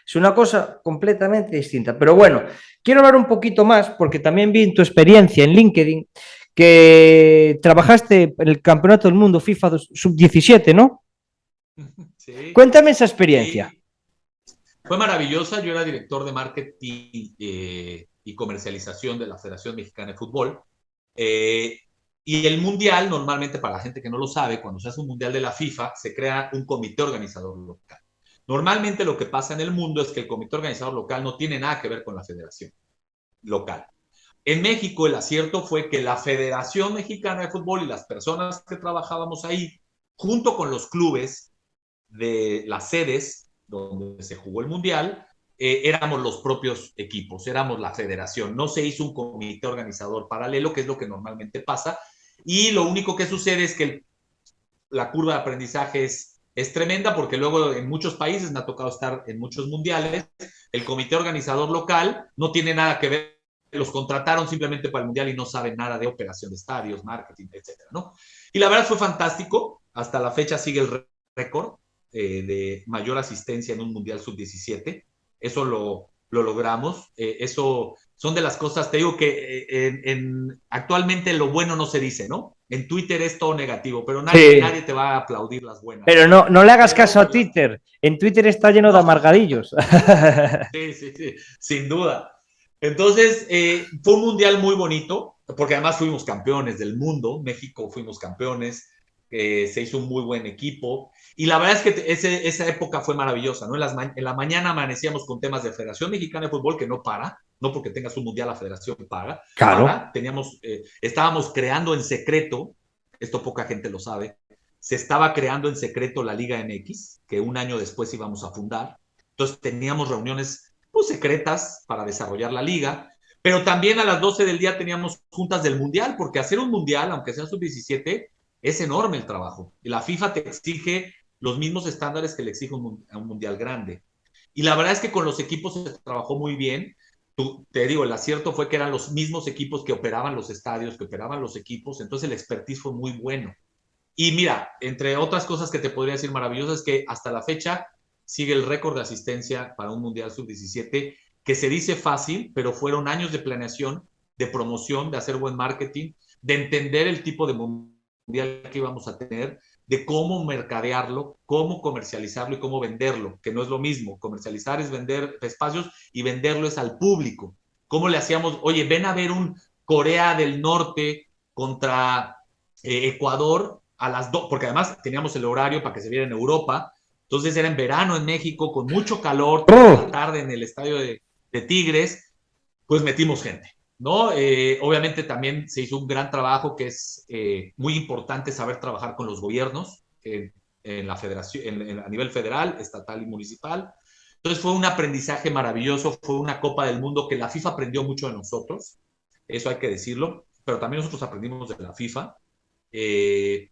Es una cosa completamente distinta. Pero bueno, quiero hablar un poquito más porque también vi en tu experiencia en LinkedIn que trabajaste en el Campeonato del Mundo FIFA Sub-17, ¿no? Sí, Cuéntame esa experiencia. sí, fue maravillosa. Yo era director de marketing y comercialización de la Federación Mexicana de Fútbol. Eh, y el mundial, normalmente para la gente que no lo sabe, cuando se hace un mundial de la FIFA, se crea un comité organizador local. Normalmente lo que pasa en el mundo es que el comité organizador local no tiene nada que ver con la federación local. En México el acierto fue que la Federación Mexicana de Fútbol y las personas que trabajábamos ahí, junto con los clubes de las sedes donde se jugó el Mundial, éramos los propios equipos, éramos la federación. No se hizo un comité organizador paralelo, que es lo que normalmente pasa. Y lo único que sucede es que la curva de aprendizaje es tremenda porque luego en muchos países me ha tocado estar en muchos mundiales, el comité organizador local no tiene nada que ver, los contrataron simplemente para el mundial y no saben nada de operación de estadios, marketing, etcétera, ¿no? Y la verdad fue fantástico, hasta la fecha sigue el récord de mayor asistencia en un mundial sub-17, eso lo logramos, eso son de las cosas, te digo que actualmente lo bueno no se dice, ¿no? En Twitter es todo negativo, pero Sí, nadie te va a aplaudir las buenas, pero ¿no? no le hagas Pero caso a pues Twitter. En Twitter está lleno de no, amargadillos. sí, sí, sí, sin duda. Entonces, fue un mundial muy bonito, porque además fuimos campeones del mundo, México fuimos campeones, se hizo un muy buen equipo, y la verdad es que esa época fue maravillosa, ¿no? En la mañana amanecíamos con temas de Federación Mexicana de Fútbol, que no para, no porque tengas un mundial la federación Claro. estábamos creando en secreto, esto poca gente lo sabe, se estaba creando en secreto la Liga MX, que un año después íbamos a fundar, entonces teníamos reuniones pues, secretas para desarrollar la liga, pero también a las 12 del día teníamos juntas del mundial, porque hacer un mundial, aunque sea sub-17, es enorme el trabajo. Y la FIFA te exige los mismos estándares que le exige a un mundial grande. Y la verdad es que con los equipos se trabajó muy bien. Te digo, el acierto fue que eran los mismos equipos que operaban los estadios, que operaban los equipos, entonces el expertise fue muy bueno. Y mira, entre otras cosas que te podría decir maravillosas, es que hasta la fecha sigue el récord de asistencia para un Mundial Sub-17, que se dice fácil, pero fueron años de planeación, de promoción, de hacer buen marketing, de entender el tipo de Mundial que íbamos a tener, de cómo mercadearlo, cómo comercializarlo y cómo venderlo, que no es lo mismo. Comercializar es vender espacios y venderlo es al público. ¿Cómo le hacíamos? Oye, ven a ver un Corea del Norte contra Ecuador a las 2, porque además teníamos el horario para que se viera en Europa, entonces era en verano en México, con mucho calor, 3 de la Oh, tarde en el estadio de Tigres, pues metimos gente, ¿no? Obviamente también se hizo un gran trabajo que es muy importante saber trabajar con los gobiernos en la federación, a nivel federal, estatal y municipal. Entonces fue un aprendizaje maravilloso, fue una Copa del Mundo que la FIFA aprendió mucho de nosotros, eso hay que decirlo, pero también nosotros aprendimos de la FIFA. Eh,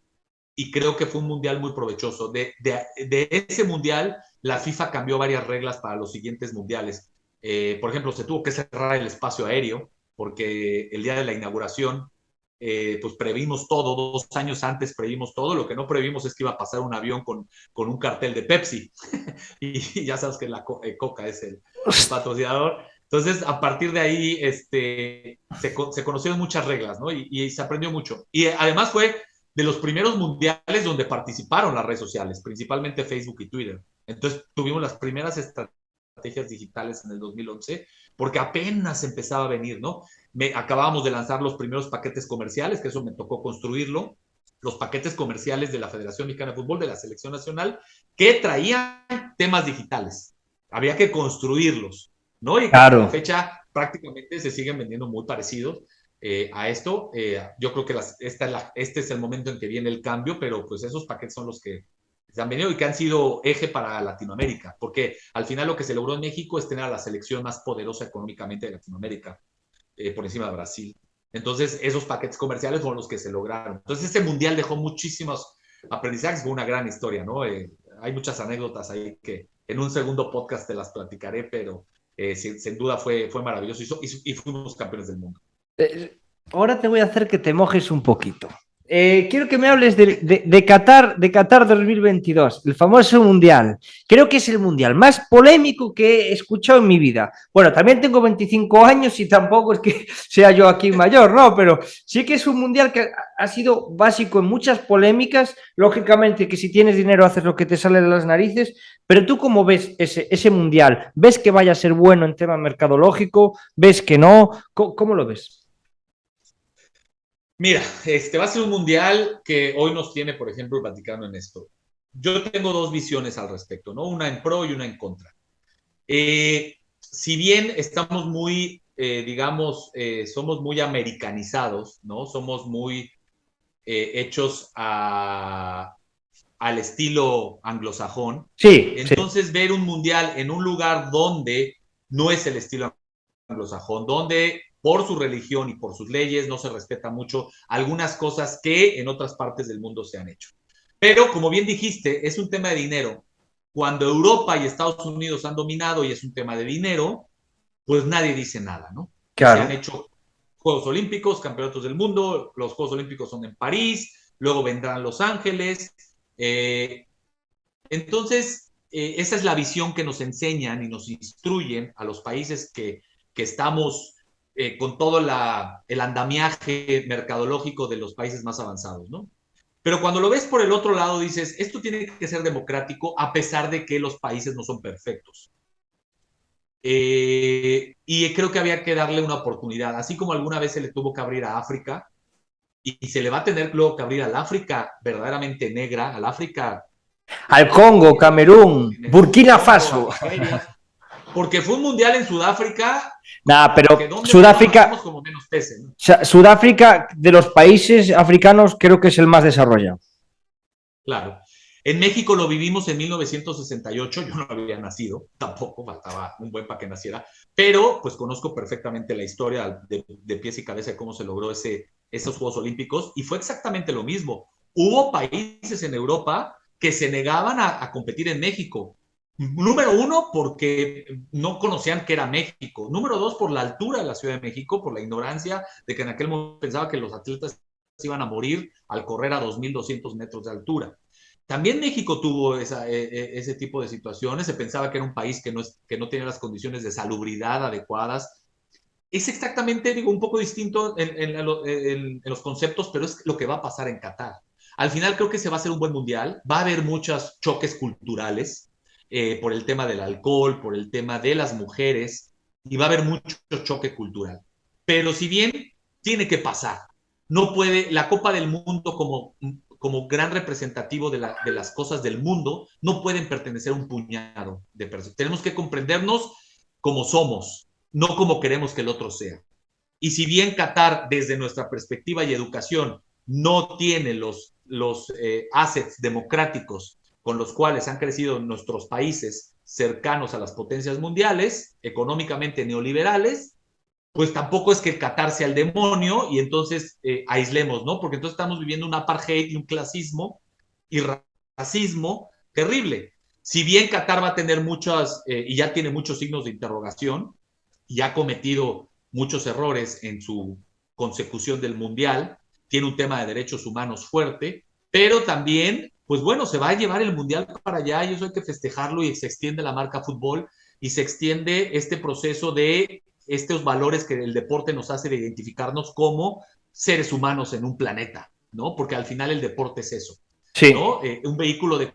y creo que fue un mundial muy provechoso. De ese mundial, la FIFA cambió varias reglas para los siguientes mundiales. Por ejemplo, se tuvo que cerrar el espacio aéreo porque el día de la inauguración, pues previmos todo, 2 años antes previmos todo, lo que no previmos es que iba a pasar un avión con un cartel de Pepsi y ya sabes que la Coca es el patrocinador. Entonces, a partir de ahí, se conocieron muchas reglas, ¿no? Y se aprendió mucho. Y además fue de los primeros mundiales donde participaron las redes sociales, principalmente Facebook y Twitter. Entonces tuvimos las primeras estrategias digitales en el 2011, porque apenas empezaba a venir, ¿no? Acabábamos de lanzar los primeros paquetes comerciales, que eso me tocó construirlo, los paquetes comerciales de la Federación Mexicana de Fútbol, de la Selección Nacional, que traían temas digitales. Había que construirlos, ¿no? Y que hasta la claro. fecha prácticamente se siguen vendiendo muy parecidos a esto. Yo creo que este es el momento en que viene el cambio, pero pues esos paquetes son los que se han venido y que han sido eje para Latinoamérica, porque al final lo que se logró en México es tener a la selección más poderosa económicamente de Latinoamérica, por encima de Brasil. Entonces, esos paquetes comerciales fueron los que se lograron. Entonces, este mundial dejó muchísimos aprendizajes, fue una gran historia, ¿no? Hay muchas anécdotas ahí que en un segundo podcast te las platicaré, pero sin duda fue maravilloso y fuimos campeones del mundo. Eh, Ahora te voy a hacer que te mojes un poquito. Quiero que me hables de Qatar 2022, el famoso mundial. Creo que es el mundial más polémico que he escuchado en mi vida. Bueno, también tengo 25 años y tampoco es que sea yo aquí mayor, ¿no? Pero sí que es un mundial que ha sido básico en muchas polémicas. Lógicamente que si tienes dinero haces lo que te sale de las narices, pero tú cómo ves ese mundial? ¿Ves que vaya a ser bueno en tema mercadológico? ¿Ves que no? ¿Cómo lo ves? Mira, va a ser un mundial que hoy nos tiene, por ejemplo, platicando en esto. Yo tengo dos visiones al respecto, ¿no? Una en pro y una en contra. Si bien estamos muy, digamos, somos muy americanizados, ¿no? Somos muy hechos al estilo anglosajón. Sí, sí. Entonces, ver un mundial en un lugar donde no es el estilo anglosajón, donde por su religión y por sus leyes no se respeta mucho algunas cosas que en otras partes del mundo se han hecho. Pero, como bien dijiste, es un tema de dinero. Cuando Europa y Estados Unidos han dominado y es un tema de dinero, pues nadie dice nada, ¿no? Y se han Claro. hecho Juegos Olímpicos, Campeonatos del Mundo, los Juegos Olímpicos son en París, luego vendrán Los Ángeles. Entonces, esa es la visión que nos enseñan y nos instruyen a los países que estamos con todo el andamiaje mercadológico de los países más avanzados, ¿no? Pero cuando lo ves por el otro lado, dices, esto tiene que ser democrático a pesar de que los países no son perfectos. Y creo que había que darle una oportunidad, así como alguna vez se le tuvo que abrir a África, y se le va a tener luego que abrir al África verdaderamente negra, al África Al que Congo, tiene Camerún, Burkina Congo, a Faso. Nigeria, porque fue un mundial en Sudáfrica, Nada, que pero donde menos Sudáfrica, pasamos como menos peces, ¿no? Sudáfrica de los países africanos creo que es el más desarrollado. Claro. En México lo vivimos en 1968, yo no había nacido, tampoco faltaba un buen para que naciera, pero pues conozco perfectamente la historia de pies y cabeza de cómo se logró esos Juegos Olímpicos y fue exactamente lo mismo. Hubo países en Europa que se negaban a competir en México. Número uno, porque no conocían qué era México. Número dos, por la altura de la Ciudad de México, por la ignorancia de que en aquel momento pensaba que los atletas iban a morir al correr a 2.200 metros de altura. También México tuvo ese tipo de situaciones, se pensaba que era un país que no tenía las condiciones de salubridad adecuadas. Es exactamente, digo, un poco distinto en los conceptos, pero es lo que va a pasar en Qatar. Al final creo que se va a hacer un buen mundial, va a haber muchos choques culturales por el tema del alcohol, por el tema de las mujeres, y va a haber mucho choque cultural. Pero si bien tiene que pasar, no puede, la Copa del Mundo como gran representativo de las cosas del mundo, no pueden pertenecer a un puñado de personas. Tenemos que comprendernos como somos, no como queremos que el otro sea. Y si bien Qatar, desde nuestra perspectiva y educación, no tiene los assets democráticos con los cuales han crecido nuestros países cercanos a las potencias mundiales, económicamente neoliberales, pues tampoco es que el Qatar sea el demonio y entonces aislemos, ¿no? Porque entonces estamos viviendo un apartheid y un clasismo y racismo terrible. Si bien Qatar va a tener y ya tiene muchos signos de interrogación, y ha cometido muchos errores en su consecución del Mundial, tiene un tema de derechos humanos fuerte, pero también, pues bueno, se va a llevar el Mundial para allá y eso hay que festejarlo y se extiende la marca fútbol y se extiende este proceso de estos valores que el deporte nos hace de identificarnos como seres humanos en un planeta, ¿no? Porque al final el deporte es eso, Sí. ¿no? Un vehículo de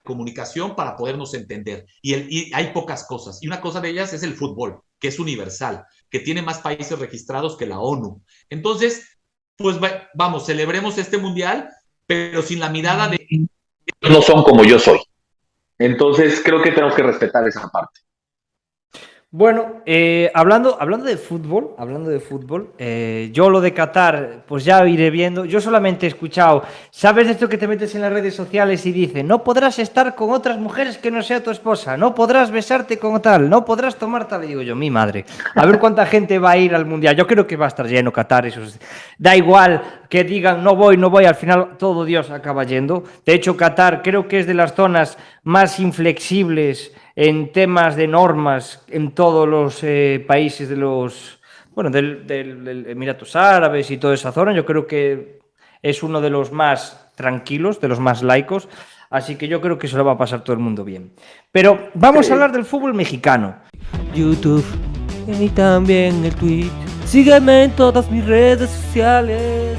comunicación para podernos entender. Y hay pocas cosas. Y una cosa de ellas es el fútbol, que es universal, que tiene más países registrados que la ONU. Entonces, pues vamos, celebremos este mundial, pero sin la mirada de no son como yo soy. Entonces, creo que tenemos que respetar esa parte. Bueno, hablando de fútbol, yo lo de Qatar, pues ya iré viendo. Yo solamente he escuchado, ¿sabes de esto que te metes en las redes sociales y dice, no podrás estar con otras mujeres que no sea tu esposa, no podrás besarte con tal, no podrás tomar tal? Y digo yo, mi madre, a ver cuánta gente va a ir al mundial. Yo creo que va a estar lleno Qatar, da igual que digan no voy, no voy, al final todo Dios acaba yendo. De hecho, Qatar creo que es de las zonas más inflexibles en temas de normas en todos los países de los, bueno, del Emiratos Árabes y toda esa zona. Yo creo que es uno de los más tranquilos, de los más laicos, así que yo creo que se lo va a pasar todo el mundo bien. Pero vamos a hablar del fútbol mexicano. YouTube y también el Twitch. Sígueme en todas mis redes sociales.